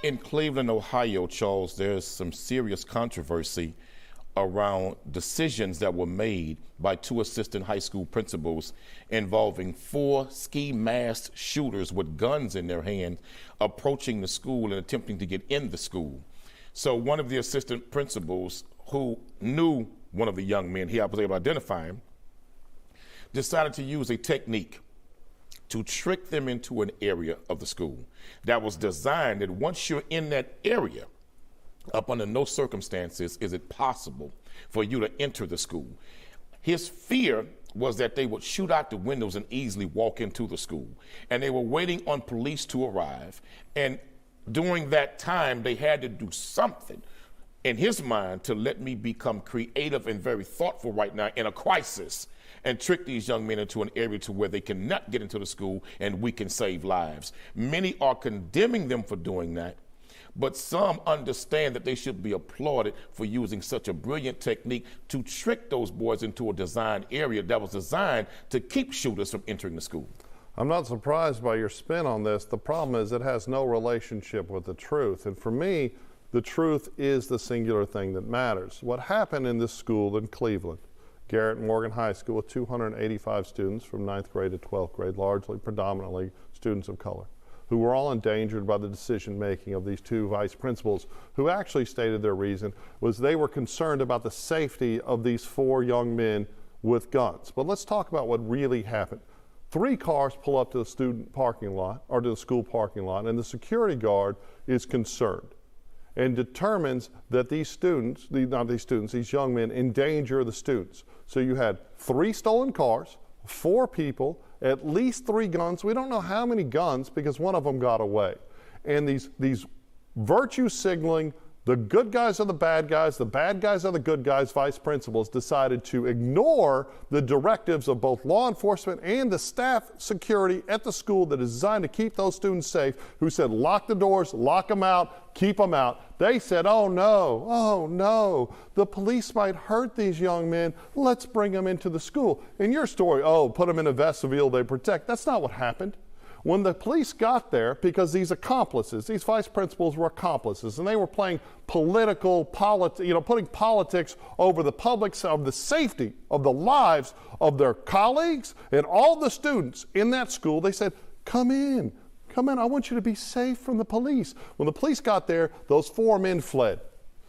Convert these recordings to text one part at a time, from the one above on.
In Cleveland, Ohio, Charles, there's some serious controversy around decisions that were made by two assistant high school principals involving 4 ski masked shooters with guns in their hands approaching the school and attempting to get in the school. So one of the assistant principals who knew one of the young men, he was able to identify him, decided to use a technique to trick them into an area of the school that was designed that once you're in that area, up under no circumstances is it possible for you to enter the school. His fear was that they would shoot out the windows and easily walk into the school. And they were waiting on police to arrive. And during that time, they had to do something in his mind to let me become creative and very thoughtful right now in a crisis and trick these young men into an area to where they cannot get into the school and we can save lives. Many are condemning them for doing that, but some understand that they should be applauded for using such a brilliant technique to trick those boys into a designed area that was designed to keep shooters from entering the school. I'm not surprised by your spin on this. The problem is it has no relationship with the truth. And for me, the truth is the singular thing that matters. What happened in this school in Cleveland, Garrett Morgan High School, with 285 students from 9th grade to 12th grade, largely, predominantly students of color, who were all endangered by the decision-making of these two vice principals, who actually stated their reason was they were concerned about the safety of these 4 young men with guns. But let's talk about what really happened. 3 cars pull up to the student parking lot, or to the school parking lot, and the security guard is concerned and determines that these students, these young men endanger the students. So you had 3 stolen cars, 4 people, at least 3 guns. We don't know how many guns because one of them got away. And these virtue signaling, the good guys are the bad guys are the good guys, vice principals decided to ignore the directives of both law enforcement and the staff security at the school that is designed to keep those students safe, who said lock the doors, lock them out, keep them out. They said, oh no, the police might hurt these young men, let's bring them into the school. In your story, put them in a vestibule they protect. That's not what happened. When the police got there, because these accomplices, these vice principals were accomplices, and they were playing putting politics over the public's, of the safety of the lives of their colleagues and all the students in that school, they said, come in, I want you to be safe from the police. When the police got there, those 4 men fled.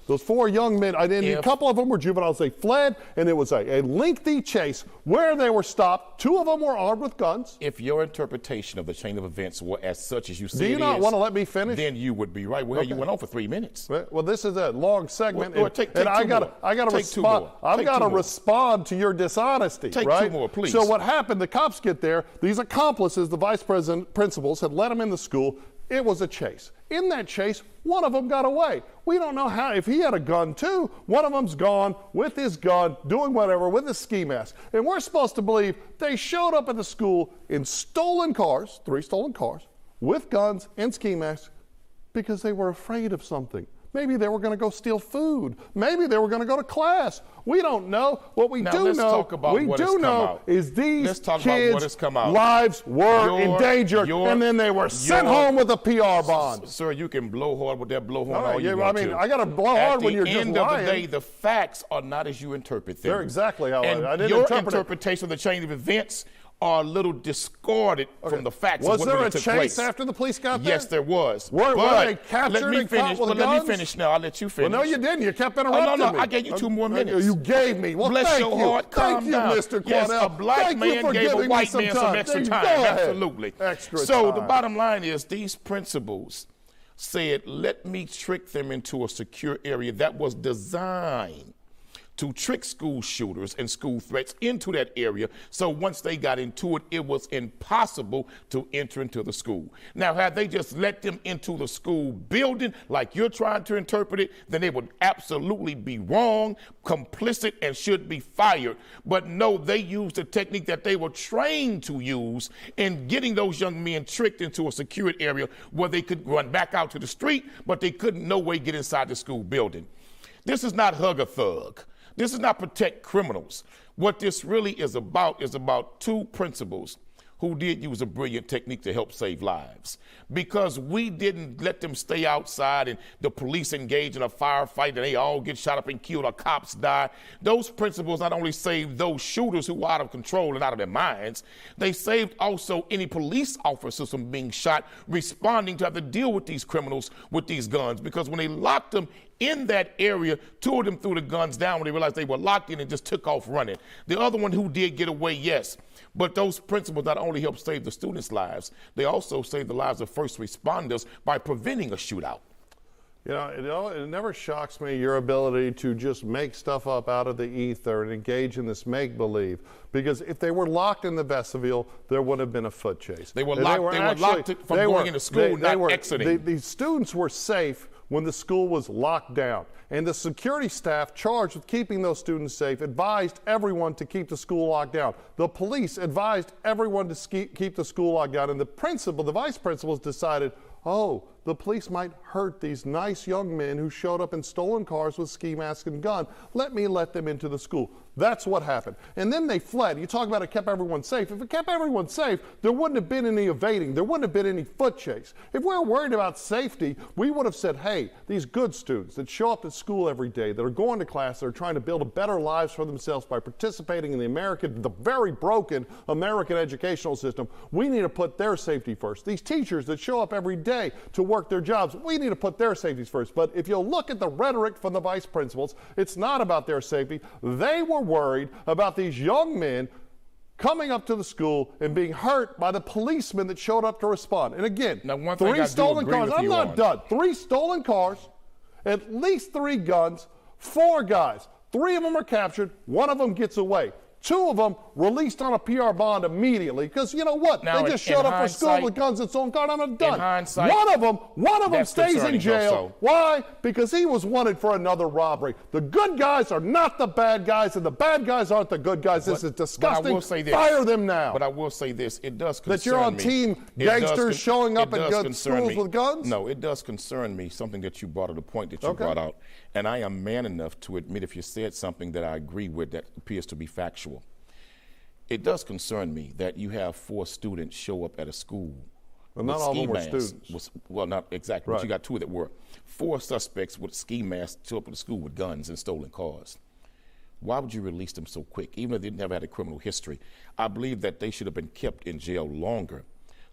Those 4 young men, a couple of them were juveniles, they fled, and it was a lengthy chase where they were stopped. 2 of them were armed with guns. If your interpretation of the chain of events were as such as you say, do you not want to let me finish? Then you would be right. Well, okay. You went on for 3 minutes. Well, this is a long segment, and I got to respond. I've got to respond to your dishonesty. Take right? 2 more, please. So what happened? The cops get there. These accomplices, the vice principals, had let them in the school. It was a chase. In that chase, one of them got away. We don't know how, if he had a gun too, one of them's gone with his gun, doing whatever, with his ski mask. And we're supposed to believe they showed up at the school in stolen cars, 3 stolen cars, with guns and ski masks, because they were afraid of something. Maybe they were going to go steal food. Maybe they were going to go to class. We don't know. What we do know is these kids' lives were endangered, and then they were sent home with a PR bond. Sir, you can blow hard with that blowhorn all you want to. I got to blow hard when you're just lying. At the end of the day, the facts are not as you interpret them. They're exactly how I didn't your interpret interpretation of the chain of events are a little discarded from the facts. Was of what there really a took chase place. after the police got there? Yes, there was. Were they captured and caught with guns? Let me finish now. I'll let you finish. Well, no, you didn't. You kept interrupting me. I gave you 2 more minutes. You gave me. Well, bless your heart. Thank you, Mr. Quanell. Yes, a black man gave a white man some extra time. Absolutely. So the bottom line is these principals said, let me trick them into a secure area that was designed to trick school shooters and school threats into that area. So once they got into it, it was impossible to enter into the school. Now, had they just let them into the school building like you're trying to interpret it, then they would absolutely be wrong, complicit, and should be fired. But no, they used a technique that they were trained to use in getting those young men tricked into a secured area where they could run back out to the street, but they couldn't no way get inside the school building. This is not hug a thug. This is not protect criminals. What this really is about 2 principals who did use a brilliant technique to help save lives. Because we didn't let them stay outside and the police engage in a firefight and they all get shot up and killed or cops die. Those principles not only saved those shooters who were out of control and out of their minds, they saved also any police officers from being shot, responding to have to deal with these criminals with these guns. Because when they locked them in that area, two of them threw the guns down when they realized they were locked in and just took off running. The other one who did get away, yes. But those principles not only help save the students' lives, they also save the lives of first responders by preventing a shootout. You know, it never shocks me your ability to just make stuff up out of the ether and engage in this make-believe. Because if they were locked in the vestibule, there would have been a foot chase. They were locked from going into school, not exiting. The students were safe when the school was locked down. And the security staff charged with keeping those students safe advised everyone to keep the school locked down. The police advised everyone to keep the school locked down. And the vice principals decided, oh, the police might hurt these nice young men who showed up in stolen cars with ski masks and gun. Let them into the school. That's what happened. And then they fled. You talk about it kept everyone safe. If it kept everyone safe, there wouldn't have been any evading. There wouldn't have been any foot chase. If we were worried about safety, we would have said, hey, these good students that show up at school every day, that are going to class, that are trying to build better lives for themselves by participating in the very broken American educational system, we need to put their safety first. These teachers that show up every day to work their jobs, we need to put their safeties first. But if you look at the rhetoric from the vice principals, it's not about their safety. They were worried about these young men coming up to the school and being hurt by the policemen that showed up to respond. And again, now, 3 stolen cars. I'm not done. 3 stolen cars, at least 3 guns, 4 guys. 3 of them are captured. 1 of them gets away. 2 of them released on a PR bond immediately because you know what? Now, they just showed up for school with guns and stolen cars. I'm not done. In hindsight, one of them stays in jail. Also. Why? Because he was wanted for another robbery. The good guys are not the bad guys, and the bad guys aren't the good guys. This is disgusting. But I will say this. Fire them now. But I will say this. It does concern me. That you're on team gangsters showing up in schools with guns? No, it does concern me, something that you brought up, the point that you brought out. And I am man enough to admit if you said something that I agree with that appears to be factual. It does concern me that you have 4 students show up at a school. Well, not all of them were students. Well, not exactly, right. But you got 2 that were. 4 suspects with ski masks show up at the school with guns and stolen cars. Why would you release them so quick, even if they never had a criminal history? I believe that they should have been kept in jail longer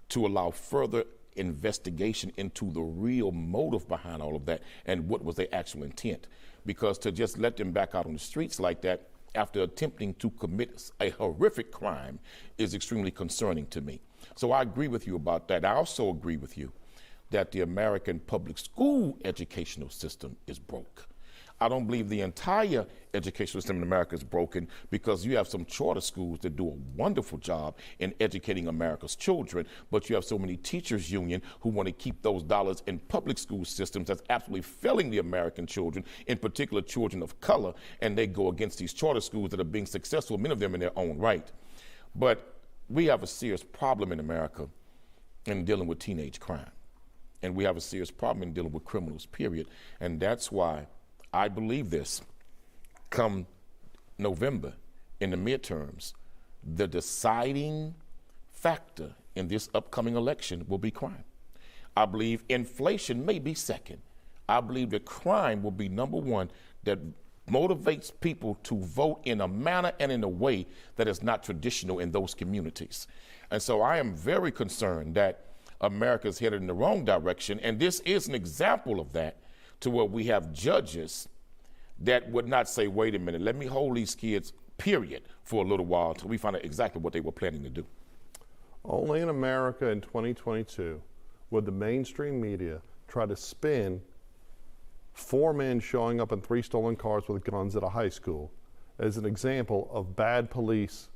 to allow further investigation into the real motive behind all of that and what was their actual intent. Because to just let them back out on the streets like that after attempting to commit a horrific crime is extremely concerning to me. So I agree with you about that. I also agree with you that the American public school educational system is broke. I don't believe the entire educational system in America is broken because you have some charter schools that do a wonderful job in educating America's children, but you have so many teachers union who want to keep those dollars in public school systems that's absolutely failing the American children, in particular children of color, and they go against these charter schools that are being successful, many of them in their own right. But we have a serious problem in America in dealing with teenage crime, and we have a serious problem in dealing with criminals, period, and that's why I believe this. Come November, in the midterms, the deciding factor in this upcoming election will be crime. I believe inflation may be second. I believe that crime will be number 1 that motivates people to vote in a manner and in a way that is not traditional in those communities. And so I am very concerned that America is headed in the wrong direction, and this is an example of that, to where we have judges that would not say, wait a minute, let me hold these kids, period, for a little while until we find out exactly what they were planning to do. Only in America in 2022 would the mainstream media try to spin 4 men showing up in 3 stolen cars with guns at a high school as an example of bad police,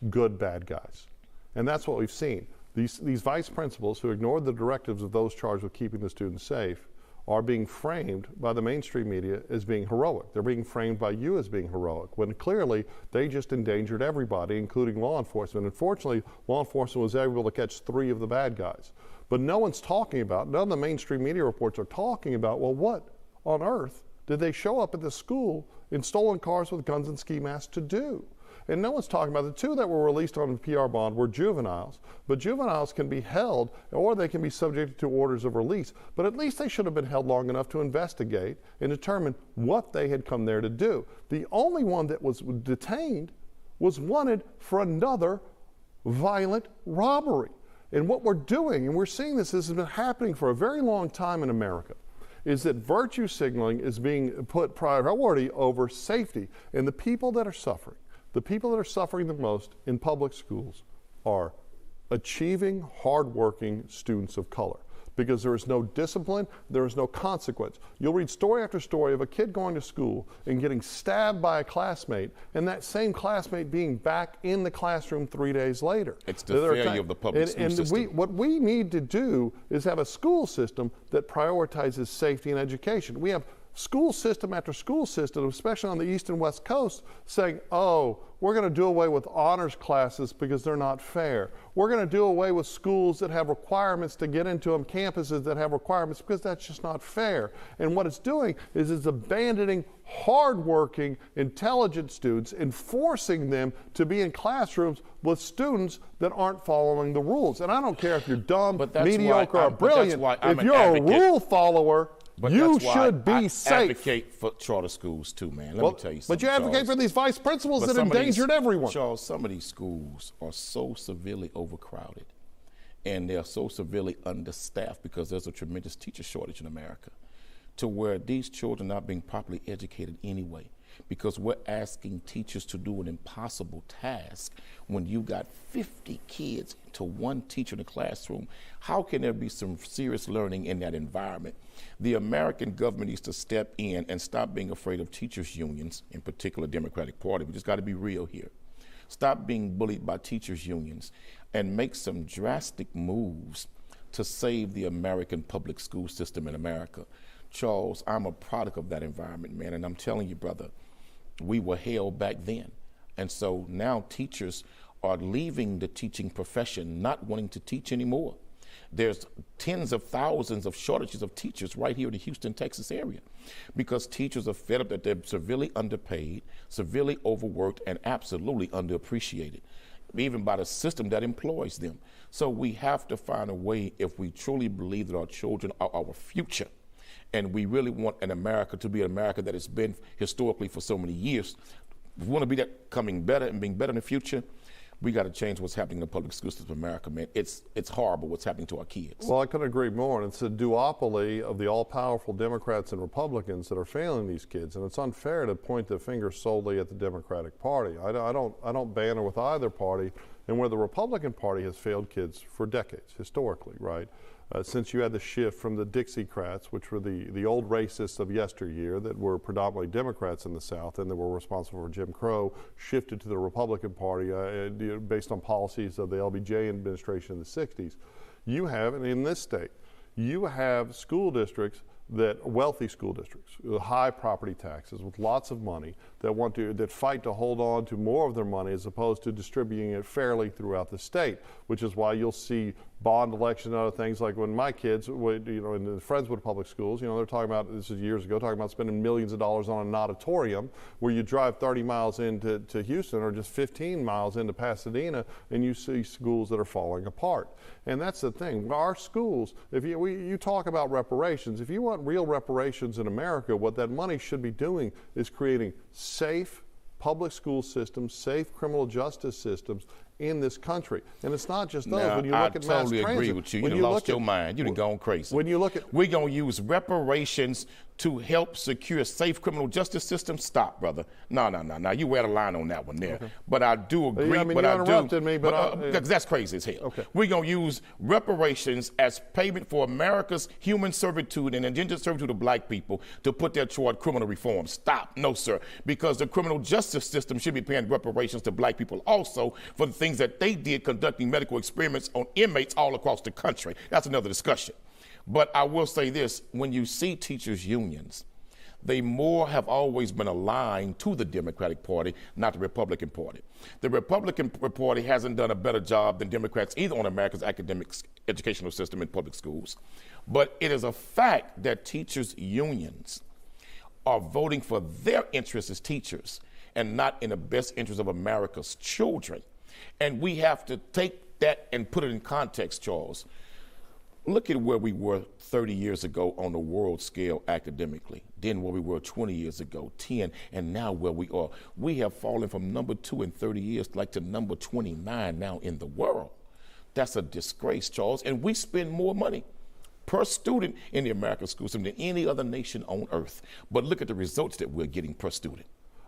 good bad guys. And that's what we've seen. These vice principals who ignored the directives of those charged with keeping the students safe are being framed by the mainstream media as being heroic. They're being framed by you as being heroic, when clearly they just endangered everybody, including law enforcement. Unfortunately, law enforcement was able to catch 3 of the bad guys. But no one's talking about, none of the mainstream media reports are talking about, well, what on earth did they show up at the school in stolen cars with guns and ski masks to do? And no one's talking about the two that were released on PR bond were juveniles. But juveniles can be held or they can be subject to orders of release. But at least they should have been held long enough to investigate and determine what they had come there to do. The only one that was detained was wanted for another violent robbery. And what we're doing, and we're seeing this has been happening for a very long time in America, is that virtue signaling is being put priority over safety. And the people that are suffering the most in public schools are achieving, hardworking students of color. Because there is no discipline, there is no consequence. You'll read story after story of a kid going to school and getting stabbed by a classmate, and that same classmate being back in the classroom 3 days later. It's the failure of the public school system. What we need to do is have a school system that prioritizes safety and education. We have school system after school system, especially on the East and West Coast, saying, oh, we're going to do away with honors classes because they're not fair. We're going to do away with schools that have requirements to get into them, campuses that have requirements, because that's just not fair. And what it's doing is it's abandoning hardworking, intelligent students and forcing them to be in classrooms with students that aren't following the rules. And I don't care if you're dumb, mediocre, or brilliant. If you're a rule follower, you should be safe. I advocate for charter schools too, man. Let me tell you something. But you advocate for these vice principals that endangered everyone. Charles, some of these schools are so severely overcrowded and they're so severely understaffed because there's a tremendous teacher shortage in America, to where these children are not being properly educated anyway, because we're asking teachers to do an impossible task when you got 50 kids to one teacher in the classroom. How can there be some serious learning in that environment? The American government needs to step in and stop being afraid of teachers' unions, in particular Democratic Party. We just got to be real here. Stop being bullied by teachers' unions and make some drastic moves to save the American public school system in America. Charles, I'm a product of that environment, man, and I'm telling you, brother, we were held back then. And so now teachers are leaving the teaching profession, not wanting to teach anymore. There's tens of thousands of shortages of teachers right here in the Houston, Texas area, because teachers are fed up that they're severely underpaid, severely overworked, and absolutely underappreciated, even by the system that employs them. So we have to find a way, if we truly believe that our children are our future, and we really want an America to be an America that has been historically for so many years, we want to be that coming better and being better in the future, we got to change what's happening in the public school system of America, man. It's horrible what's happening to our kids. Well, I couldn't agree more. And it's a duopoly of the all-powerful Democrats and Republicans that are failing these kids. And it's unfair to point the finger solely at the Democratic Party. I don't banter with either party. And where the Republican Party has failed kids for decades, historically, right? Since you had the shift from the Dixiecrats, which were the old racists of yesteryear that were predominantly Democrats in the South and that were responsible for Jim Crow, shifted to the Republican Party based on policies of the LBJ administration in the 60s. You have, and in this state, you have school districts wealthy school districts, high property taxes with lots of money that fight to hold on to more of their money as opposed to distributing it fairly throughout the state, which is why you'll see bond elections and other things like when my kids, in the Friendswood public schools, they're talking about, this is years ago, talking about spending millions of dollars on an auditorium where you drive 30 miles into Houston or just 15 miles into Pasadena and you see schools that are falling apart. And that's the thing. Our schools, if you talk about reparations, if you want real reparations in America, what that money should be doing is creating safe public school systems, safe criminal justice systems in this country. And it's not just those. Now, when you look at mass transit, I totally agree with you. You done lost your mind. You done gone crazy. When you look at, we're going to use reparations to help secure a safe criminal justice system. Stop, brother. No. You wear the line on that one there. Okay. But I do agree. You interrupted me, because that's crazy as hell. Okay. We're going to use reparations as payment for America's human servitude and indentured servitude of black people to put that toward criminal reform. Stop. No, sir. Because the criminal justice system should be paying reparations to black people also for the things that they did conducting medical experiments on inmates all across the country. That's another discussion. But I will say this, when you see teachers' unions, they more have always been aligned to the Democratic Party, not the Republican Party. The Republican Party hasn't done a better job than Democrats either on America's academic educational system in public schools. But it is a fact that teachers' unions are voting for their interests as teachers and not in the best interest of America's children. And we have to take that and put it in context, Charles. Look at where we were 30 years ago on the world scale academically, then where we were 20 years ago, 10, and now where we are. We have fallen from number 2 in 30 years like to number 29 now in the world. That's a disgrace, Charles. And we spend more money per student in the American school system than any other nation on earth. But look at the results that we're getting per student.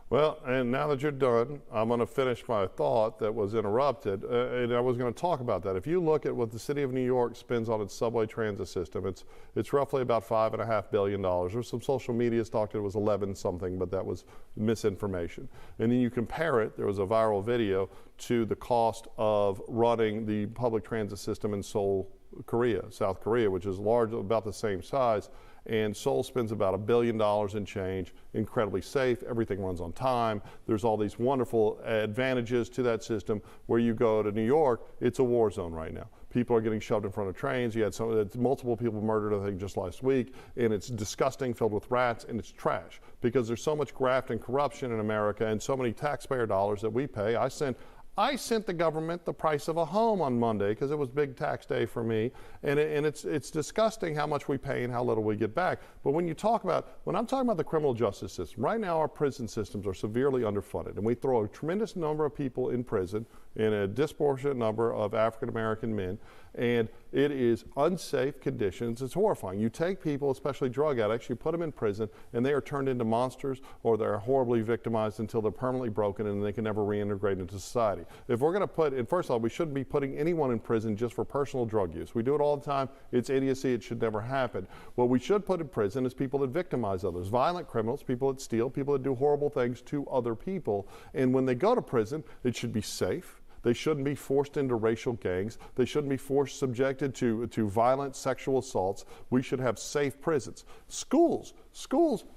Well, and now that you're done, I'm going to finish my thought that was interrupted, and I was going to talk about that. If you look at what the city of New York spends on its subway transit system, it's roughly about $5.5 billion. There's some social media talked it was 11 something, but that was misinformation. And then you compare it, there was a viral video, to the cost of running the public transit system in Seoul, Korea, South Korea, which is large, about the same size. And Seoul spends about $1 billion in change, incredibly safe, everything runs on time. There's all these wonderful advantages to that system. Where you go to New York, it's a war zone right now. People are getting shoved in front of trains. You had multiple people murdered, I think, just last week, and it's disgusting, filled with rats, and it's trash because there's so much graft and corruption in America and so many taxpayer dollars that we pay. I sent the government the price of a home on Monday because it was big tax day for me, and it's disgusting how much we pay and how little we get back. But when I'm talking about the criminal justice system, right now our prison systems are severely underfunded, and we throw a tremendous number of people in prison and a disproportionate number of African American men, and it is unsafe conditions. It's horrifying. You take people, especially drug addicts, you put them in prison, and they are turned into monsters, or they're horribly victimized until they're permanently broken and they can never reintegrate into society. If we're going to first of all, we shouldn't be putting anyone in prison just for personal drug use. We do it all the time. It's idiocy. It should never happen. What we should put in prison is people that victimize others, violent criminals, people that steal, people that do horrible things to other people. And when they go to prison, it should be safe. They shouldn't be forced into racial gangs. They shouldn't be subjected to violent sexual assaults. We should have safe prisons. Schools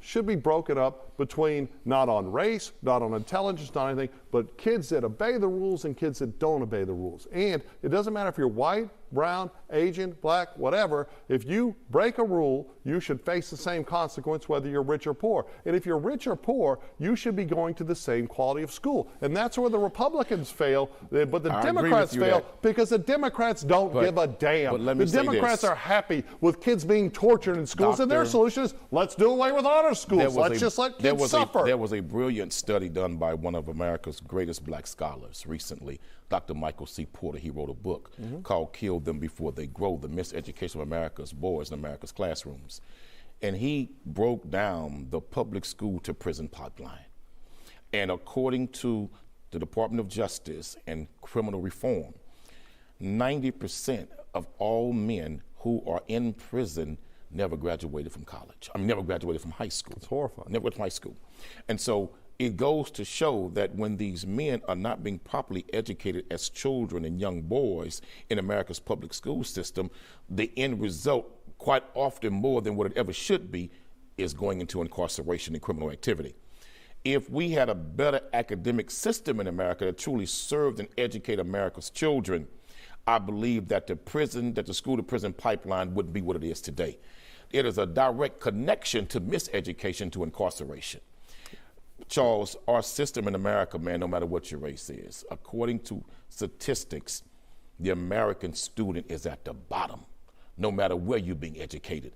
should be broken up between not on race, not on intelligence, not anything, but kids that obey the rules and kids that don't obey the rules. And it doesn't matter if you're white, brown, Asian, black, whatever. If you break a rule, you should face the same consequence whether you're rich or poor. And if you're rich or poor, you should be going to the same quality of school. And that's where the Republicans fail, but the Democrats fail because the Democrats don't give a damn. The Democrats are happy with kids being tortured in schools, and their solution is, let's do away with honor schools. Let's just let kids suffer. There was a brilliant study done by one of America's greatest black scholars recently, Dr. Michael C. Porter. He wrote a book called Kill Them Before They Grow, The Miseducation of America's Boys in America's Classrooms. And he broke down the public school to prison pipeline. And according to the Department of Justice and Criminal Reform, 90% of all men who are in prison never graduated from college. Never graduated from high school. It's horrifying. Never went to high school. And so it goes to show that when these men are not being properly educated as children and young boys in America's public school system, the end result, quite often more than what it ever should be, is going into incarceration and criminal activity. If we had a better academic system in America that truly served and educated America's children, I believe that the school to prison pipeline wouldn't be what it is today. It is a direct connection to miseducation to incarceration. Charles, our system in America, man, no matter what your race is, according to statistics, the American student is at the bottom, no matter where you're being educated,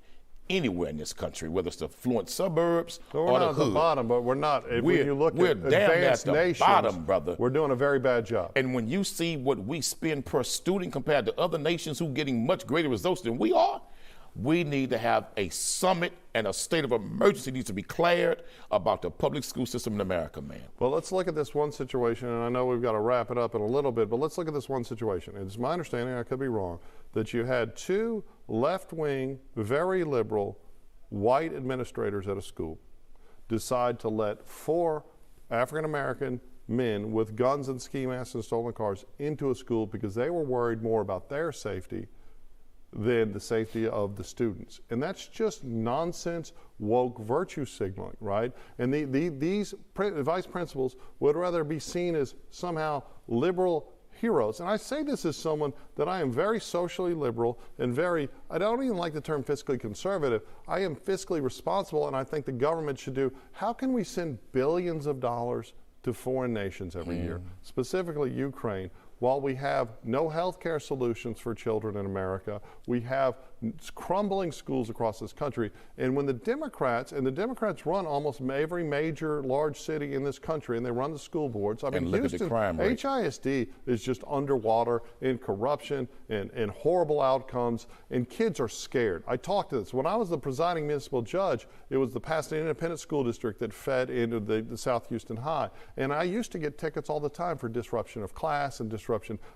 anywhere in this country, whether it's the affluent suburbs or the hood. We're not at the bottom, but we're not. When you look at advanced nations, bottom, brother. We're doing a very bad job. And when you see what we spend per student compared to other nations who are getting much greater results than we are, we need to have a summit, and a state of emergency needs to be declared about the public school system in America, man. Well, let's look at this one situation, and I know we've got to wrap it up in a little bit, but let's look at this one situation. It's my understanding, I could be wrong, that you had two left-wing, very liberal, white administrators at a school decide to let 4 African-American men with guns and ski masks and stolen cars into a school because they were worried more about their safety than the safety of the students. And that's just nonsense, woke virtue signaling, right? And these vice principals would rather be seen as somehow liberal heroes. And I say this as someone that I am very socially liberal and I don't even like the term fiscally conservative. I am fiscally responsible, and I think the government should do, how can we send billions of dollars to foreign nations every year, specifically Ukraine. While we have no health care solutions for children in America, we have crumbling schools across this country. And when the Democrats run almost every major large city in this country, and they run the school boards. I mean, look Houston, at the crime rate. HISD is just underwater in corruption and horrible outcomes, and kids are scared. I talked to this. When I was the presiding municipal judge, it was the Pasadena Independent School District that fed into the South Houston High. And I used to get tickets all the time for disruption of class and disruption.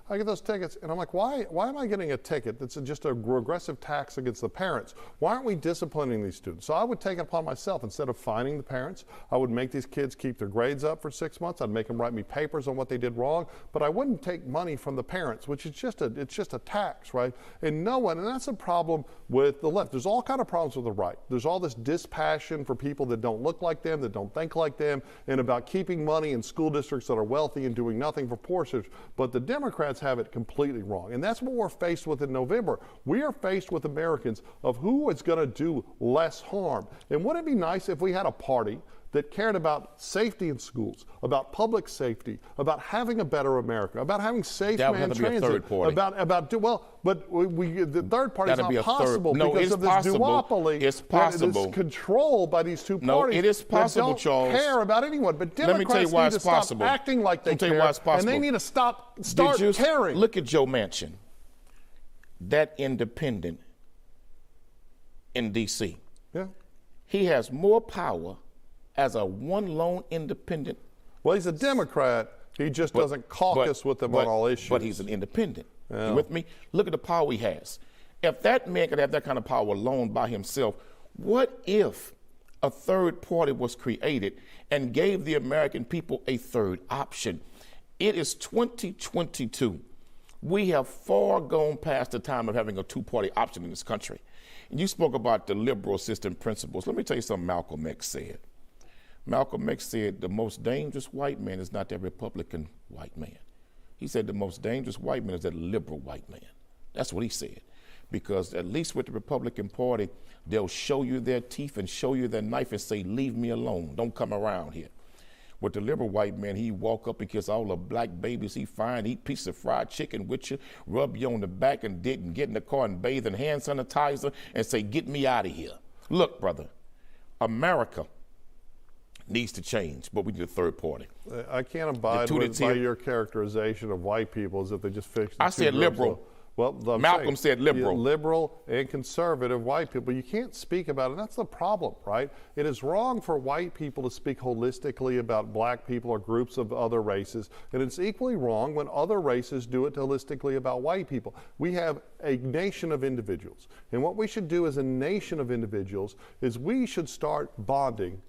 I get those tickets, and I'm like, why am I getting a ticket that's just a regressive tax against the parents? Why aren't we disciplining these students? So I would take it upon myself. Instead of fining the parents, I would make these kids keep their grades up for 6 months. I'd make them write me papers on what they did wrong, but I wouldn't take money from the parents, which is just a tax, right? And that's a problem with the left. There's all kind of problems with the right. There's all this dispassion for people that don't look like them, that don't think like them, and about keeping money in school districts that are wealthy and doing nothing for poor students. But the Democrats have it completely wrong. And that's what we're faced with in November. We are faced with Americans of who is going to do less harm. And wouldn't it be nice if we had a party that cared about safety in schools, about public safety, about having a better America, about having safe man transit, the third party is not possible because of this duopoly. It's possible. It's controlled by these two parties. No, it is possible, that don't care about anyone. But Democrats need to stop acting like they care, and they need to start caring. Look at Joe Manchin, that independent in D.C. Yeah, he has more power as a one lone independent. Well, he's a Democrat. He just doesn't caucus with them on all issues. But he's an independent. Yeah. You with me? Look at the power he has. If that man could have that kind of power alone by himself, what if a third party was created and gave the American people a third option? It is 2022. We have far gone past the time of having a two-party option in this country. And you spoke about the liberal system principles. Let me tell you something Malcolm X said. Malcolm X said the most dangerous white man is not that Republican white man. He said the most dangerous white man is that liberal white man. That's what he said. Because at least with the Republican Party, they'll show you their teeth and show you their knife and say, leave me alone, don't come around here. With the liberal white man, he walk up and kiss all the black babies he find, eat pieces of fried chicken with you, rub you on the back and get in the car and bathe in hand sanitizer and say, get me out of here. Look, brother, America needs to change, but we need a third party. I can't abide by your characterization of white people as if they just fixed. I said liberal. Well, Malcolm said liberal. Liberal and conservative white people. You can't speak about it. That's the problem, right? It is wrong for white people to speak holistically about black people or groups of other races, and it's equally wrong when other races do it holistically about white people. We have a nation of individuals, and what we should do as a nation of individuals is we should start bonding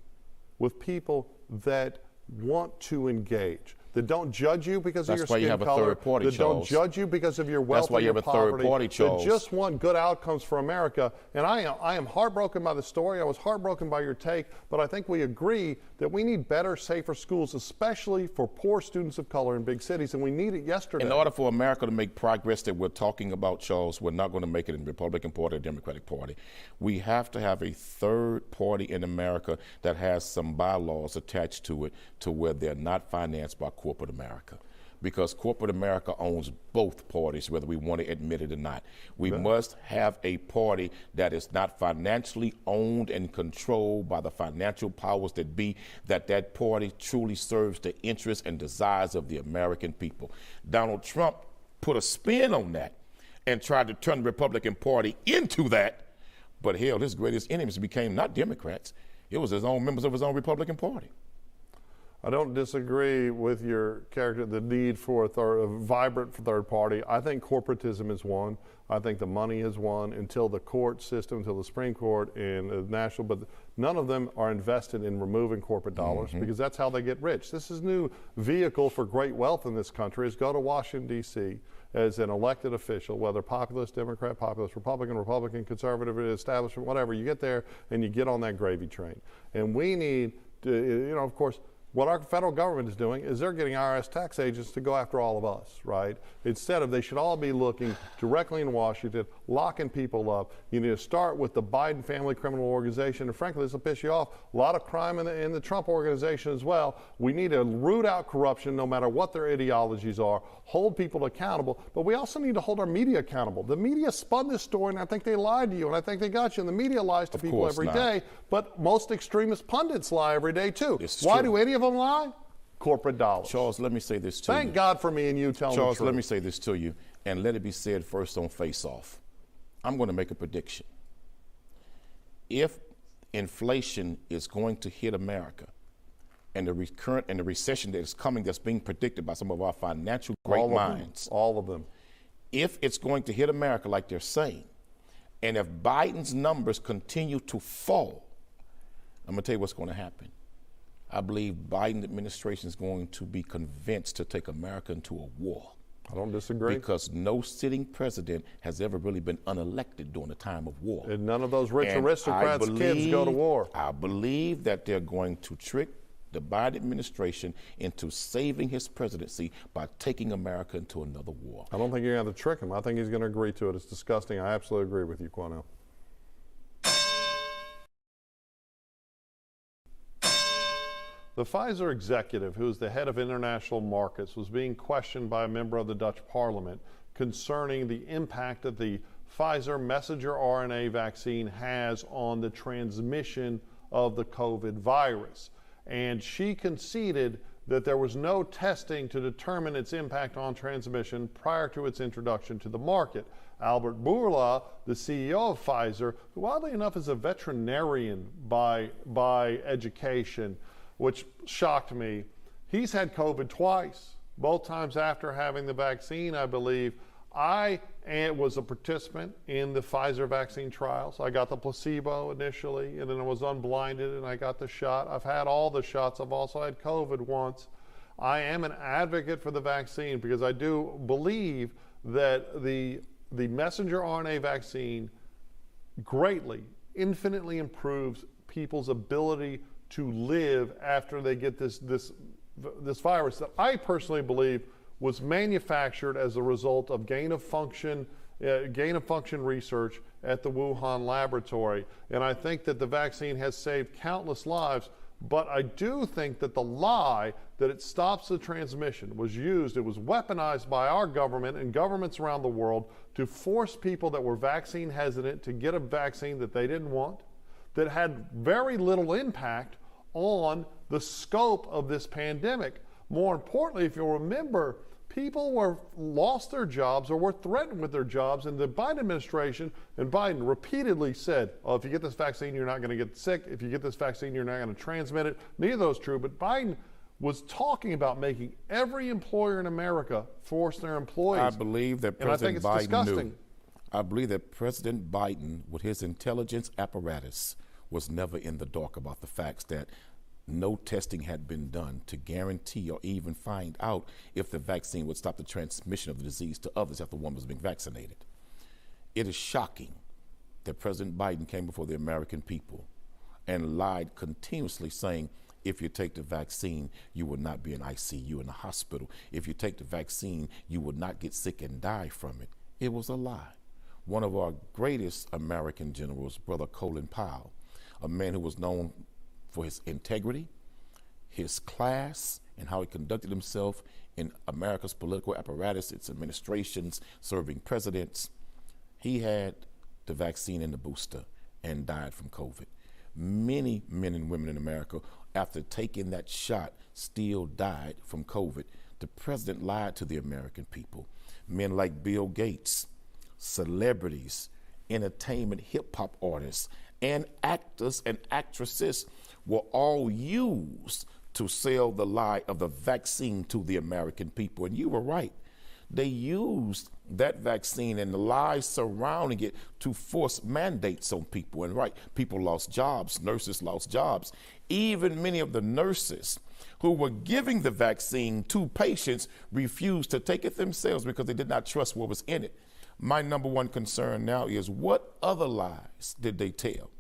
with people that want to engage, that don't judge you because of your skin color, that don't judge you because of your wealth or your poverty, that just want good outcomes for America. And I am heartbroken by the story. I was heartbroken by your take, but I think we agree that we need better, safer schools, especially for poor students of color in big cities, and we need it yesterday. In order for America to make progress that we're talking about, Charles, we're not going to make it in the Republican Party or Democratic Party. We have to have a third party in America that has some bylaws attached to it to where they're not financed by corporate America. Because corporate America owns both parties, whether we want to admit it or not. We must have a party that is not financially owned and controlled by the financial powers that be, that party truly serves the interests and desires of the American people. Donald Trump put a spin on that and tried to turn the Republican Party into that, but hell, his greatest enemies became not Democrats. It was his own members of his own Republican Party. I don't disagree with your character, the need for a vibrant third party. I think corporatism is one. I think the money is one until the court system, until the Supreme Court and the national, but none of them are invested in removing corporate dollars because that's how they get rich. This is a new vehicle for great wealth in this country is go to Washington, D.C. as an elected official, whether populist, Democrat, populist, Republican, conservative, establishment, whatever, you get there and you get on that gravy train. And we need to, of course, what our federal government is doing is they're getting IRS tax agents to go after all of us, right? Instead of, they should all be looking directly in Washington, locking people up. You need to start with the Biden family criminal organization, and frankly, this will piss you off, a lot of crime in the Trump organization as well. We need to root out corruption no matter what their ideologies are, hold people accountable, but we also need to hold our media accountable. The media spun this story, and I think they lied to you, and I think they got you, and the media lies to people every day, but most extremist pundits lie every day too. Why do any of them lie? Corporate dollars. Charles, let me say this to you. Thank God for me and you telling the truth. Charles, let me say this to you, and let it be said first on FaceOff. I'm going to make a prediction. If inflation is going to hit America, and the recession that is coming, that's being predicted by some of our financial great minds, all of them, if it's going to hit America like they're saying, and if Biden's numbers continue to fall, I'm going to tell you what's going to happen. I believe Biden administration is going to be convinced to take America into a war. I don't disagree. Because no sitting president has ever really been unelected during a time of war. And none of those rich aristocrats' kids go to war. I believe that they're going to trick the Biden administration into saving his presidency by taking America into another war. I don't think you're going to trick him. I think he's going to agree to it. It's disgusting. I absolutely agree with you, Quanell. The Pfizer executive, who is the head of international markets, was being questioned by a member of the Dutch parliament concerning the impact that the Pfizer messenger RNA vaccine has on the transmission of the COVID virus. And she conceded that there was no testing to determine its impact on transmission prior to its introduction to the market. Albert Bourla, the CEO of Pfizer, who oddly enough is a veterinarian by education, which shocked me. He's had COVID twice, both times after having the vaccine, I believe. I was a participant in the Pfizer vaccine trials. I got the placebo initially, and then I was unblinded, and I got the shot. I've had all the shots. I've also had COVID once. I am an advocate for the vaccine because I do believe that the messenger RNA vaccine greatly, infinitely improves people's ability to live after they get this virus that I personally believe was manufactured as a result of gain of function research at the Wuhan laboratory. And I think that the vaccine has saved countless lives, but I do think that the lie that it stops the transmission was used, it was weaponized by our government and governments around the world to force people that were vaccine hesitant to get a vaccine that they didn't want, that had very little impact on the scope of this pandemic. More importantly, if you'll remember, people lost their jobs or were threatened with their jobs, and the Biden administration and Biden repeatedly said, oh, if you get this vaccine, you're not going to get sick. If you get this vaccine, you're not going to transmit it. Neither of those true, but Biden was talking about making every employer in America force their employees. I believe that President Biden knew. I believe that President Biden, with his intelligence apparatus, was never in the dark about the facts that no testing had been done to guarantee or even find out if the vaccine would stop the transmission of the disease to others after one was being vaccinated. It is shocking that President Biden came before the American people and lied continuously, saying, if you take the vaccine, you will not be in ICU in the hospital. If you take the vaccine, you will not get sick and die from it. It was a lie. One of our greatest American generals, Brother Colin Powell, a man who was known for his integrity, his class, and how he conducted himself in America's political apparatus, its administrations, serving presidents. He had the vaccine and the booster and died from COVID. Many men and women in America, after taking that shot, still died from COVID. The president lied to the American people. Men like Bill Gates, celebrities, entertainment, hip-hop artists, and actors and actresses were all used to sell the lie of the vaccine to the American people. And you were right. They used that vaccine and the lies surrounding it to force mandates on people. And right, people lost jobs, nurses lost jobs. Even many of the nurses who were giving the vaccine to patients refused to take it themselves because they did not trust what was in it. My number one concern now is, what other lies did they tell?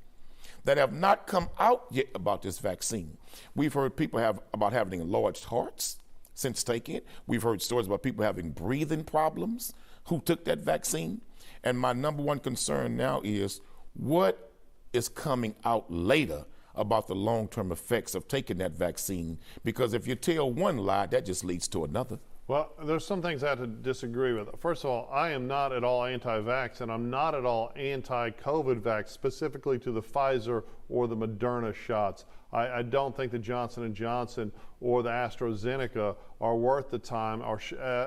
that have not come out yet about this vaccine. We've heard people about having enlarged hearts since taking it. We've heard stories about people having breathing problems who took that vaccine. And my number one concern now is what is coming out later about the long-term effects of taking that vaccine, because if you tell one lie, that just leads to another. Well, there's some things I have to disagree with. First of all, I am not at all anti-vax, and I'm not at all anti-COVID vax, specifically to the Pfizer or the Moderna shots. I don't think the Johnson & Johnson or the AstraZeneca are worth the time or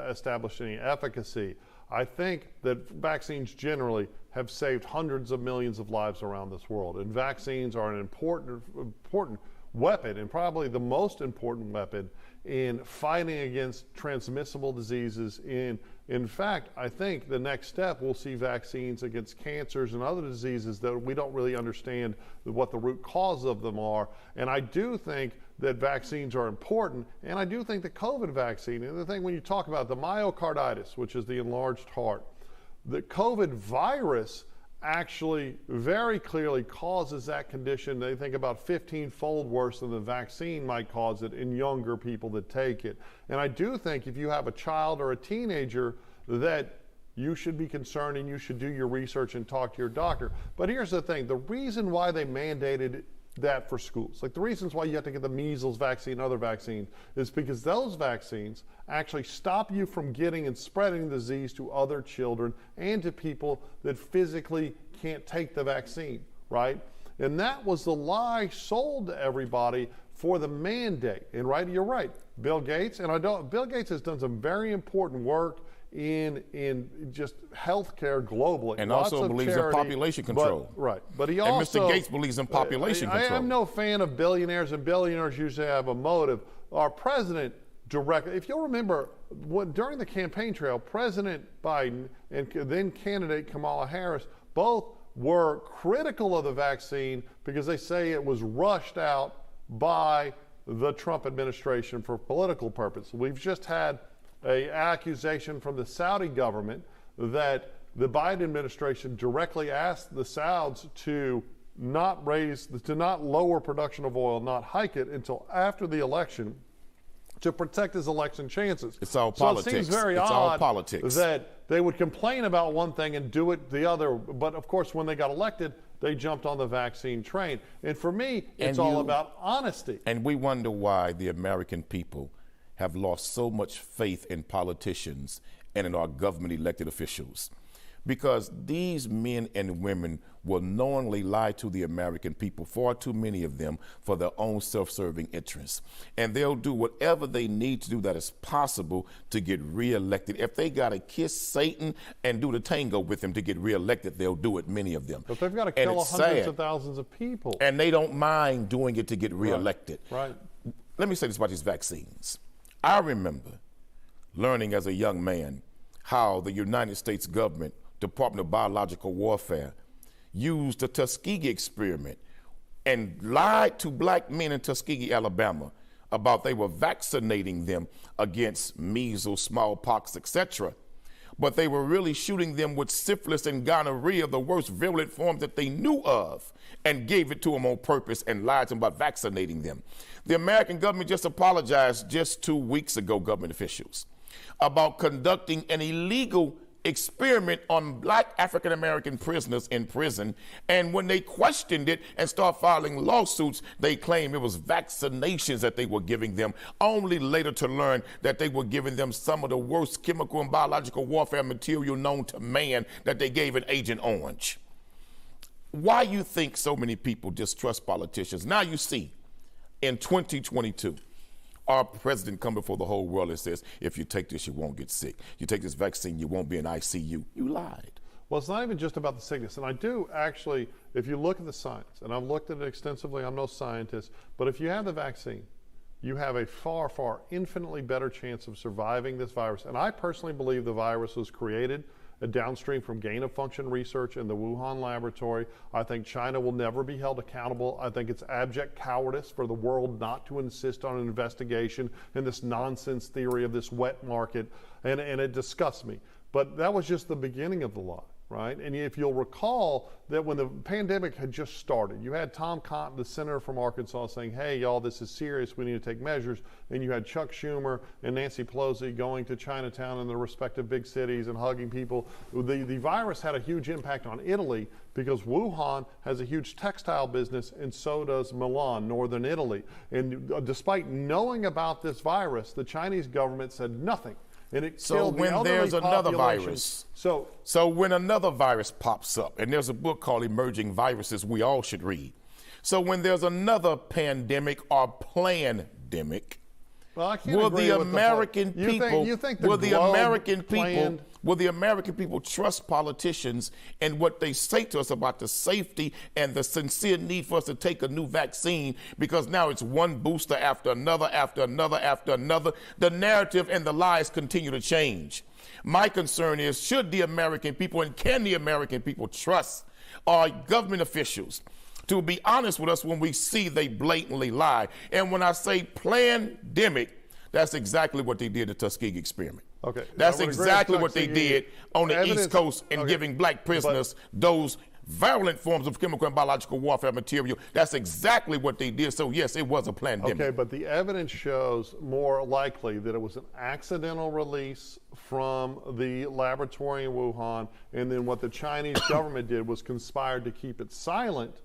establish any efficacy. I think that vaccines generally have saved hundreds of millions of lives around this world, and vaccines are an important weapon, and probably the most important weapon in fighting against transmissible diseases. In fact, I think the next step we'll see vaccines against cancers and other diseases that we don't really understand what the root cause of them are. And I do think that vaccines are important, and I do think the COVID vaccine, and the thing when you talk about the myocarditis, which is the enlarged heart, the COVID virus actually very clearly causes that condition. They think about 15-fold worse than the vaccine might cause it in younger people that take it. And I do think if you have a child or a teenager that you should be concerned and you should do your research and talk to your doctor. But here's the thing, the reason why they mandated that for schools, like the reasons why you have to get the measles vaccine and other vaccines, is because those vaccines actually stop you from getting and spreading the disease to other children and to people that physically can't take the vaccine, right? And that was the lie sold to everybody for the mandate. And right, you're right, Bill Gates, Bill Gates has done some very important work in just healthcare globally. And lots also believes in population control. But he also... And Mr. Gates believes in population control. I am no fan of billionaires, and billionaires usually have a motive. Our president directly, if you'll remember, during the campaign trail, President Biden and then candidate Kamala Harris both were critical of the vaccine because they say it was rushed out by the Trump administration for political purposes. We've just had an accusation from the Saudi government that the Biden administration directly asked the Sauds to not lower production of oil, not hike it until after the election to protect his election chances. It's all politics. So it seems very odd that they would complain about one thing and do it the other. But of course, when they got elected, they jumped on the vaccine train. And for me, it's all about honesty. And we wonder why the American people have lost so much faith in politicians and in our government elected officials. Because these men and women will knowingly lie to the American people, far too many of them, for their own self-serving interests. And they'll do whatever they need to do that is possible to get reelected. If they got to kiss Satan and do the tango with him to get reelected, they'll do it, many of them. But they've got to kill hundreds of thousands of people. And they don't mind doing it to get reelected. Right. Let me say this about these vaccines. I remember learning as a young man how the United States government, Department of Biological Warfare, used the Tuskegee experiment and lied to black men in Tuskegee, Alabama, about they were vaccinating them against measles, smallpox, etc. But they were really shooting them with syphilis and gonorrhea, the worst virulent forms that they knew of, and gave it to them on purpose and lied to them about vaccinating them. The American government just apologized just 2 weeks ago, government officials, about conducting an illegal experiment on black African-American prisoners in prison. And when they questioned it and started filing lawsuits, they claimed it was vaccinations that they were giving them, only later to learn that they were giving them some of the worst chemical and biological warfare material known to man that they gave in Agent Orange. Why you think so many people distrust politicians? Now you see, in 2022, our president come before the whole world and says, if you take this, you won't get sick. You take this vaccine, you won't be in ICU. You lied. Well, it's not even just about the sickness. And I do actually, if you look at the science, and I've looked at it extensively, I'm no scientist, but if you have the vaccine, you have a far, far infinitely better chance of surviving this virus. And I personally believe the virus was created downstream from gain-of-function research in the Wuhan laboratory. I think China will never be held accountable. I think it's abject cowardice for the world not to insist on an investigation and this nonsense theory of this wet market, and it disgusts me. But that was just the beginning of the lie, right? And if you'll recall that when the pandemic had just started, you had Tom Cotton, the senator from Arkansas, saying, hey, y'all, this is serious. We need to take measures. And you had Chuck Schumer and Nancy Pelosi going to Chinatown in their respective big cities and hugging people. The virus had a huge impact on Italy because Wuhan has a huge textile business, and so does Milan, northern Italy. And despite knowing about this virus, the Chinese government said nothing. And it So killed the when there's elderly another population. virus, So when another virus pops up, and there's a book called Emerging Viruses we all should read. So when there's another pandemic or pandemic, well, I can't will agree the with American you people think will the American planned... people will the American people trust politicians and what they say to us about the safety and the sincere need for us to take a new vaccine, because now it's one booster after another after another after another? The narrative and the lies continue to change. My concern is, should the American people, and can the American people trust our government officials to be honest with us when we see they blatantly lie? And when I say pandemic, that's exactly what they did at the Tuskegee experiment. Okay. That's exactly what they did on the East Coast in giving black prisoners those virulent forms of chemical and biological warfare material. That's exactly what they did. So yes, it was a pandemic. Okay, but the evidence shows more likely that it was an accidental release from the laboratory in Wuhan, and then what the Chinese government did was conspired to keep it silent,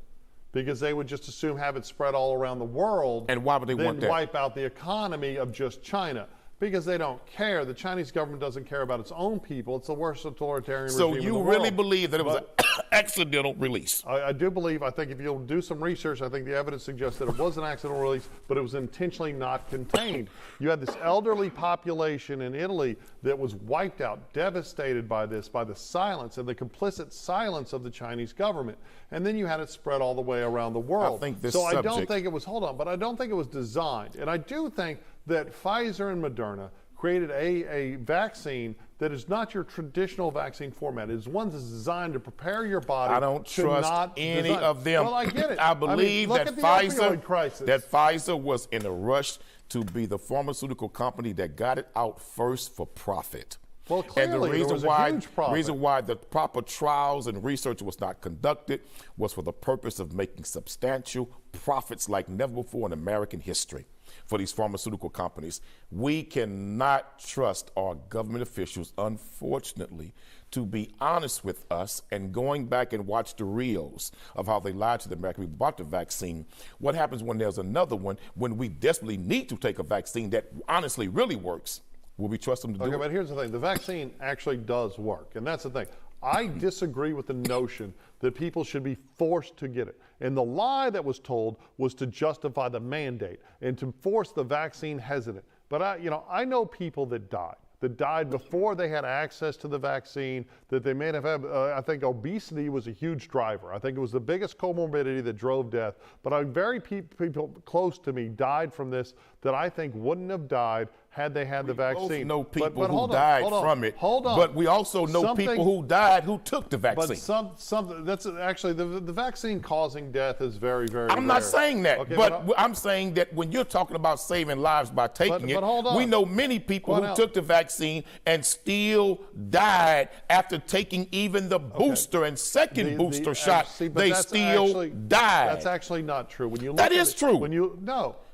because they would just assume have it spread all around the world. And why would they want that? Then wipe out the economy of just China. Because they don't care. The Chinese government doesn't care about its own people. It's the worst authoritarian regime in the world. So you really believe that it was an accidental release? I do believe. I think if you'll do some research, I think the evidence suggests that it was an accidental release, but it was intentionally not contained. You had this elderly population in Italy that was wiped out, devastated by this, by the silence and the complicit silence of the Chinese government. And then you had it spread all the way around the world. I think this so subject... I don't think it was, hold on, but I don't think it was designed. And I do think that Pfizer and Moderna created a vaccine that is not your traditional vaccine format. It is one that's designed to prepare your body. I don't trust any of them. Well, I get it. I believe look that at the opioid crisis. Pfizer was in a rush to be the pharmaceutical company that got it out first for profit. Well, clearly, and the reason there was why, a huge profit. reason why the proper trials and research was not conducted was for the purpose of making substantial profits like never before in American history for these pharmaceutical companies. We cannot trust our government officials, unfortunately, to be honest with us. And going back and watch the reels of how they lied to the American people about the vaccine. What happens when there's another one, when we desperately need to take a vaccine that honestly really works? Will we trust them to do it? Okay, but here's the thing. The vaccine actually does work, and that's the thing. I disagree with the notion that people should be forced to get it. And the lie that was told was to justify the mandate and to force the vaccine hesitant. But I know people that died before they had access to the vaccine, that they may have had, I think obesity was a huge driver. I think it was the biggest comorbidity that drove death. But very people close to me died from this that I think wouldn't have died had they had the vaccine. We know people but who died from it. Hold on. But we also know people who died who took the vaccine. But that's actually the vaccine causing death is very, very I'm not rare. saying that, Okay, but I'm saying that when you're talking about saving lives by taking it, hold on. we know many people who took the vaccine and still died after taking even the booster and second booster shot. They still died. That's actually not true. When you look that is true.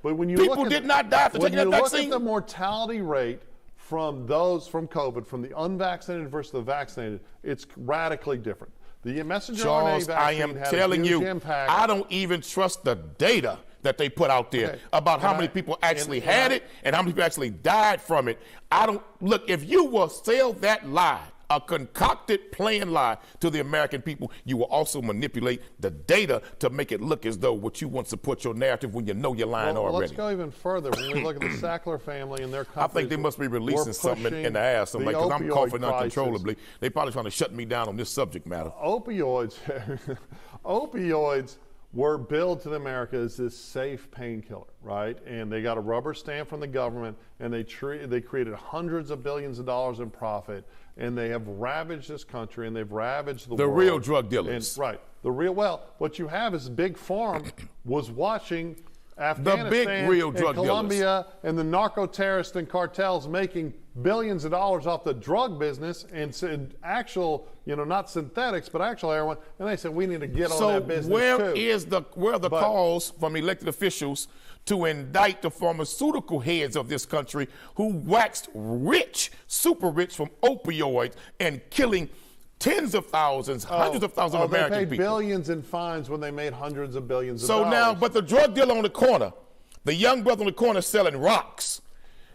But when you people did not die after taking that vaccine. When you look at the mortality rate from COVID, from the unvaccinated versus the vaccinated, it's radically different. The messenger RNA vaccine I am had telling a huge you, impact. I don't even trust the data that they put out there about how many people actually had it and how many people actually died from it. Look, if you will sell that lie, a concocted plan lie to the American people, you will also manipulate the data to make it look as though what you want to support your narrative when you know you're lying already. Let's go even further. When we look at the Sackler family and their companies, I think they must be releasing something in the ass, because I'm coughing uncontrollably. They're probably trying to shut me down on this subject matter. Opioids were billed to America as this safe painkiller, right? And they got a rubber stamp from the government, and they created hundreds of billions of dollars in profit, and they have ravaged this country, and they've ravaged the world. The real drug dealers. What you have is Big Pharma was watching Afghanistan, the big real drug dealers. Colombia, and the narco-terrorists and cartels making billions of dollars off the drug business and actual, not synthetics, but actual heroin. And they said we need to get on that business too. Where are the calls from elected officials to indict the pharmaceutical heads of this country who waxed rich, super rich from opioids and killing tens of thousands, hundreds of thousands of American people? They paid people. billions in fines when they made hundreds of billions of dollars. So now, but the drug dealer on the corner, the young brother on the corner selling rocks,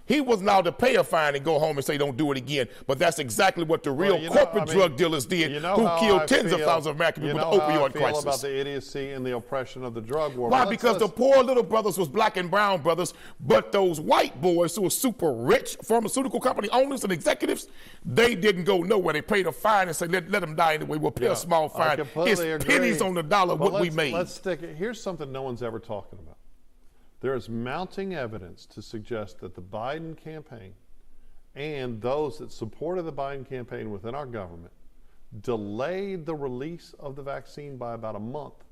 he was allowed to pay a fine and go home and say, don't do it again. But that's exactly what the real corporate drug dealers did, who killed tens of thousands of American people with the opioid crisis. How I feel about the idiocy and the oppression of the drug war. Why? Because the poor little brothers was black and brown brothers, but those white boys who were super rich, pharmaceutical company owners and executives, they didn't go nowhere. They paid a fine and said, let them die anyway. We'll pay a small fine. It's pennies on the dollar what we made. Let's stick it. Here's something no one's ever talking about. There is mounting evidence to suggest that the Biden campaign and those that supported the Biden campaign within our government delayed the release of the vaccine by about a month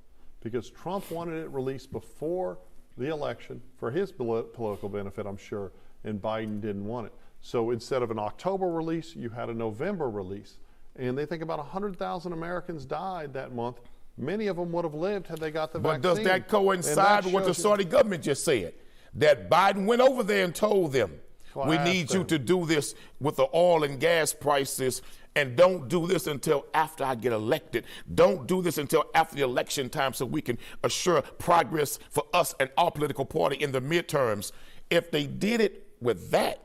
because Trump wanted it released before the election for his political benefit, I'm sure, and Biden didn't want it. So instead of an October release, you had a November release. And they think about 100,000 Americans died that month. Many of them would have lived had they got the vaccine. But does that coincide with what the Saudi government just said? That Biden went over there and told them, we need you to do this with the oil and gas prices, and don't do this until after I get elected. Don't do this until after the election time so we can assure progress for us and our political party in the midterms. If they did it with that,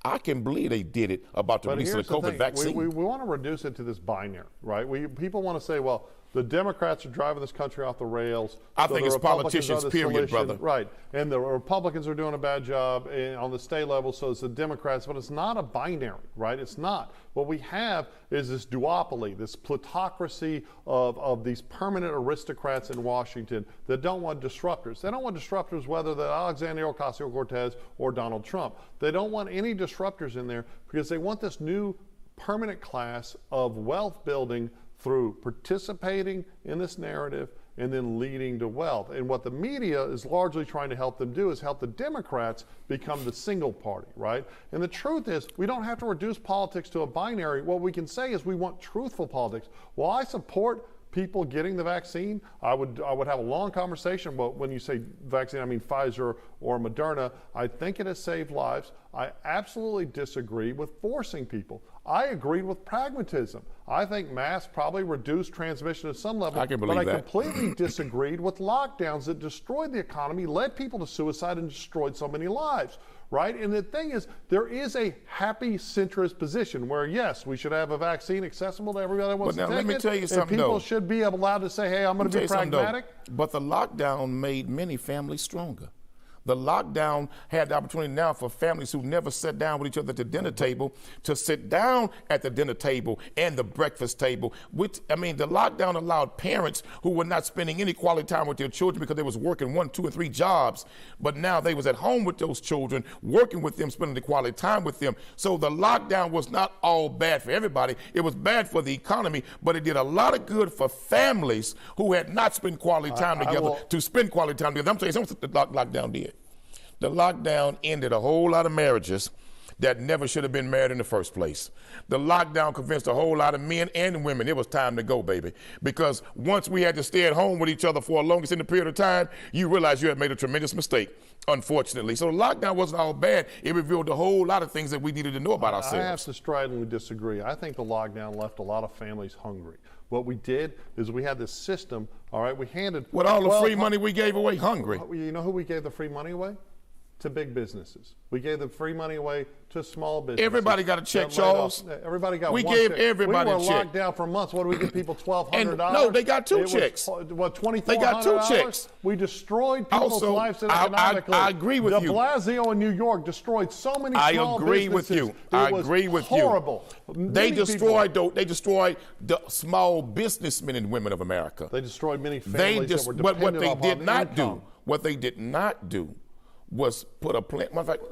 I can believe they did it about the release of the COVID vaccine. We want to reduce it to this binary, right? People want to say, well, the Democrats are driving this country off the rails. I think it's politicians, period, brother. Right. And the Republicans are doing a bad job on the state level, so it's the Democrats. But it's not a binary, right? It's not. What we have is this duopoly, this plutocracy of these permanent aristocrats in Washington that don't want disruptors. They don't want disruptors whether they're Alexandria Ocasio-Cortez or Donald Trump. They don't want any disruptors in there because they want this new permanent class of wealth building through participating in this narrative and then leading to wealth. And what the media is largely trying to help them do is help the Democrats become the single party, right? And the truth is, we don't have to reduce politics to a binary. What we can say is we want truthful politics. While I support people getting the vaccine, I would have a long conversation. But when you say vaccine, I mean Pfizer or Moderna. I think it has saved lives. I absolutely disagree with forcing people. I agreed with pragmatism. I think masks probably reduced transmission at some level. I can believe but I that. completely disagreed with lockdowns that destroyed the economy, led people to suicide, and destroyed so many lives. Right? And the thing is, there is a happy centrist position where, yes, we should have a vaccine accessible to everybody that wants to take it. Let me tell you something, and people should be allowed to say, hey, I'm going to be pragmatic. But the lockdown made many families stronger. The lockdown had the opportunity now for families who never sat down with each other at the dinner table to sit down at the dinner table and the breakfast table. The lockdown allowed parents who were not spending any quality time with their children because they was working 1, 2, and 3 jobs, but now they was at home with those children, working with them, spending the quality time with them. So the lockdown was not all bad for everybody. It was bad for the economy, but it did a lot of good for families who had not spent quality time together to spend quality time together. I'm telling you something the lockdown did. The lockdown ended a whole lot of marriages that never should have been married in the first place. The lockdown convinced a whole lot of men and women it was time to go, baby. Because once we had to stay at home with each other for a long extended period of time, you realized you had made a tremendous mistake, unfortunately. So the lockdown wasn't all bad. It revealed a whole lot of things that we needed to know about ourselves. I have to stridently disagree. I think the lockdown left a lot of families hungry. What we did is we had this system, all right, we handed... With all the free money we gave away, hungry. You know who we gave the free money away? To big businesses. We gave the free money away to small businesses. Everybody got a check, Charles. Everybody got one check. We gave everybody a check. We were locked down for months. What do we give people, $1,200? No, they got 2 checks. What, $2,400? They got 2 checks. We destroyed people's lives economically. I agree with you. De Blasio in New York destroyed so many small businesses. I agree with you. I agree with you. Horrible. They destroyed the small businessmen and women of America. They destroyed many families that were dependent what they did not income. do, what they did not do was put a plan. Matter of fact,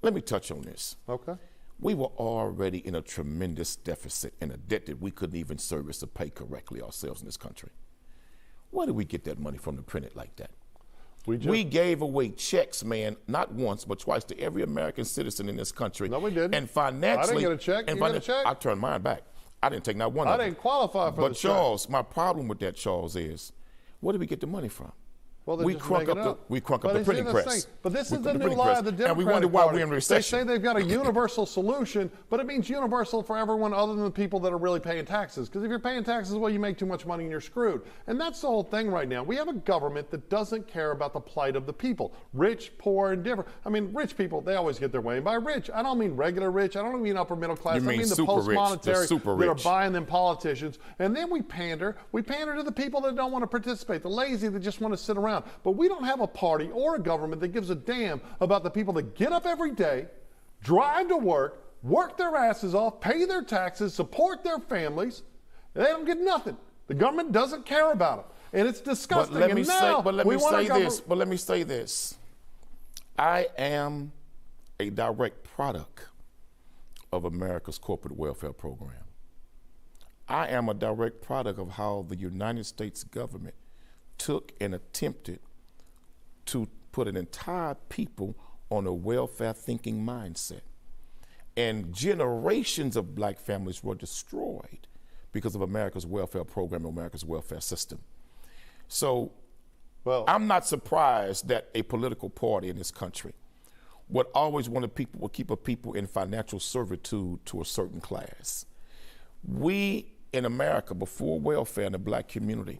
let me touch on this. Okay. We were already in a tremendous deficit and a debt that we couldn't even service or pay correctly ourselves in this country. Where did we get that money from to print it like that? We gave away checks, man, not once, but twice to every American citizen in this country. No, we didn't. And financially, I didn't get a check. You got a check? I turned mine back. I didn't take not one of them. I didn't qualify for But the Charles, my problem with that, Charles, is where did we get the money from? Well, we crunk up the printing press. But this is the new lie of the Democratic And we wonder why Party. we're in recession. They say they've got a universal solution, but it means universal for everyone other than the people that are really paying taxes. Because if you're paying taxes, well, you make too much money and you're screwed. And that's the whole thing right now. We have a government that doesn't care about the plight of the people. Rich, poor, and different. I mean, rich people, they always get their way. And by rich, I don't mean regular rich. I don't mean upper middle class. You mean I mean the super rich, post-monetary super that are rich. buying them politicians. And then we pander. We pander to the people that don't want to participate, the lazy that just want to sit around. But we don't have a party or a government that gives a damn about the people that get up every day, drive to work their asses off, pay their taxes, support their families. They don't get nothing. The government doesn't care about them. And it's disgusting. But let me say this. I am a direct product of America's corporate welfare program. I am a direct product of how the United States government took and attempted to put an entire people on a welfare thinking mindset. And generations of black families were destroyed because of America's welfare program, America's welfare system. So I'm not surprised that a political party in this country would always want to keep a people in financial servitude to a certain class. We in America, before welfare in the black community,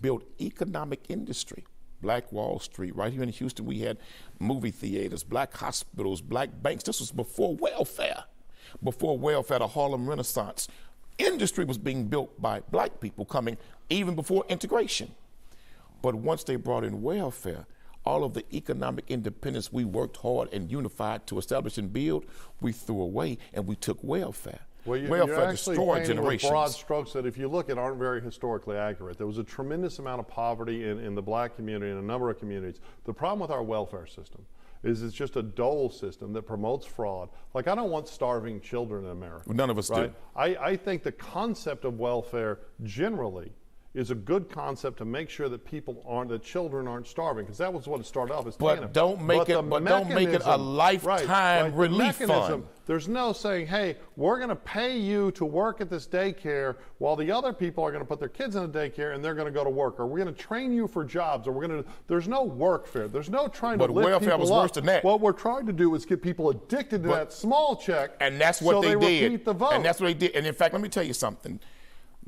built economic industry. Black Wall Street, right here in Houston, we had movie theaters, black hospitals, black banks. This was before welfare. Before welfare, the Harlem Renaissance. Industry was being built by black people coming even before integration. But once they brought in welfare, all of the economic independence we worked hard and unified to establish and build, we threw away and we took welfare. Well, welfare destroyed generations. With broad strokes that, if you look at, aren't very historically accurate. There was a tremendous amount of poverty in the black community and a number of communities. The problem with our welfare system is it's just a dole system that promotes fraud. Like, I don't want starving children in America. None of us do. I think the concept of welfare generally is a good concept to make sure that children aren't starving, because that was what it started off as. But don't make it a lifetime relief fund. There's no saying, hey, we're going to pay you to work at this daycare while the other people are going to put their kids in a daycare and they're going to go to work, or we're going to train you for jobs, or we're going to. There's no workfare. There's no trying to lift people up. But welfare was worse than that. What we're trying to do is get people addicted to that small check, and that's what they did. Repeat the vote. And that's what they did. And in fact, let me tell you something.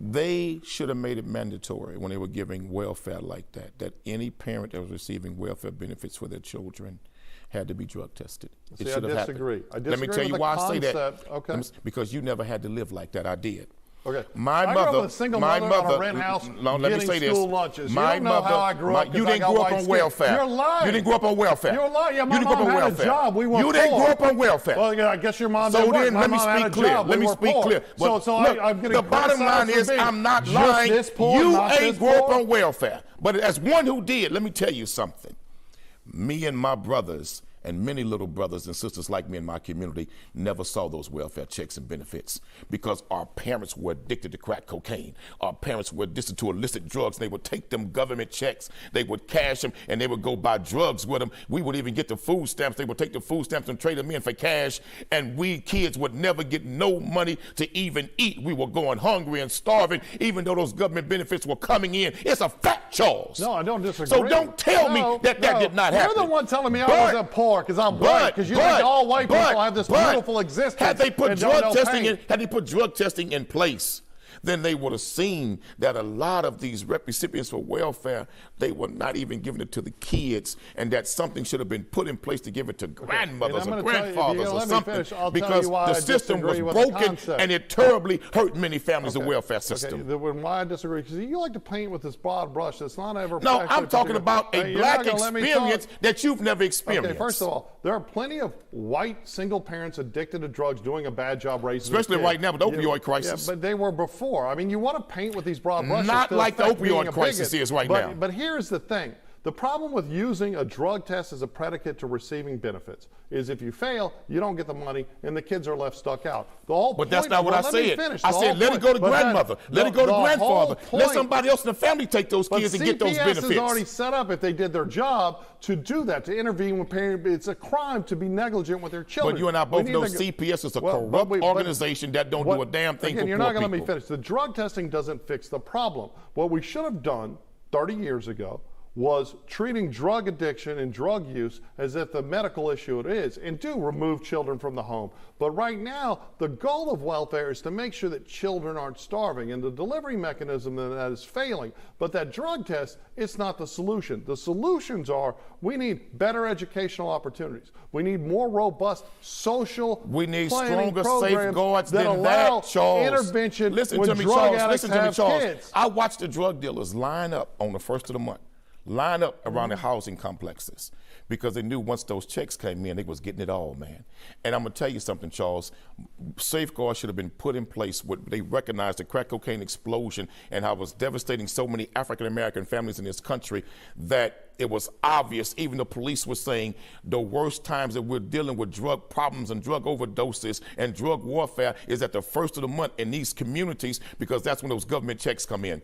They should have made it mandatory when they were giving welfare like that any parent that was receiving welfare benefits for their children had to be drug tested. See, it should have happened. Let me tell you why I say that. Okay. Because you never had to live like that. I did. Okay. My I mother, grew up with a single mother on a rent house let me say this. School lunches. My you don't know how I grew up. You didn't grow up on welfare. You're lying. You didn't grow up on welfare. You're lying. Yeah, my you mom had a job. We were You didn't poor. grow up on welfare. Well, yeah, I guess your mom so didn't work. then My let me mom had speak a clear. job. Let we me were speak poor. clear. Look, I'm getting the bottom line is I'm not lying. You ain't grow up on welfare. But as one who did, let me tell you something. Me and my brothers and many little brothers and sisters like me in my community never saw those welfare checks and benefits because our parents were addicted to crack cocaine. Our parents were addicted to illicit drugs. They would take them government checks, they would cash them, and they would go buy drugs with them. We would even get the food stamps. They would take the food stamps and trade them in for cash, and we kids would never get no money to even eat. We were going hungry and starving, even though those government benefits were coming in. It's a fact, Charles. No, I don't disagree. So don't tell me that did not happen. You're the one telling me I wasn't poor because I'm white, because you think all white people have this beautiful existence. Had they put drug testing in place, then they would have seen that a lot of these recipients for welfare, they were not even giving it to the kids, and that something should have been put in place to give it to grandmothers or grandfathers or something, because the system was broken and it terribly hurt many families, the welfare system. Why I disagree, because you like to paint with this broad brush that's not ever. No, I'm talking about a black experience that you've never experienced. Okay, first of all, there are plenty of white single parents addicted to drugs doing a bad job raising especially their kids. right now with the opioid crisis. Yeah, but they were before. I mean, you want to paint with these broad brushes. Not like the opioid crisis is right now. But here's the thing. The problem with using a drug test as a predicate to receiving benefits is if you fail, you don't get the money, and the kids are left stuck out. The whole But that's point, not what I let me said. finish. I The said whole let it point- go to but grandmother, let it go to the grandfather, whole let point- somebody else in the family take those kids and get those CPS benefits. is already set up, if they did their job, to do that, to intervene with parents. It's a crime to be negligent with their children. But you and I both We know need to CPS is a Well, corrupt but organization that don't do a damn thing again, for you're poor not going to let me people. finish. The drug testing doesn't fix the problem. What we should have done 30 years ago was treating drug addiction and drug use as if the medical issue it is, and do remove children from the home. But right now, the goal of welfare is to make sure that children aren't starving, and the delivery mechanism that is failing. But that drug test, it's not the solution. The solutions are, we need better educational opportunities. We need more robust social We need planning stronger programs safeguards that than allow that, Charles. intervention Listen when to me, drug Charles. addicts Listen to me, have Charles. kids. I watch the drug dealers line up on the 1st of the month, line up around the housing complexes, because they knew once those checks came in, they was getting it all, man. And I'm gonna tell you something, Charles. Safeguards should have been put in place. They recognized the crack cocaine explosion and how it was devastating so many African American families in this country that it was obvious. Even the police were saying the worst times that we're dealing with drug problems and drug overdoses and drug warfare is at the 1st of the month in these communities, because that's when those government checks come in.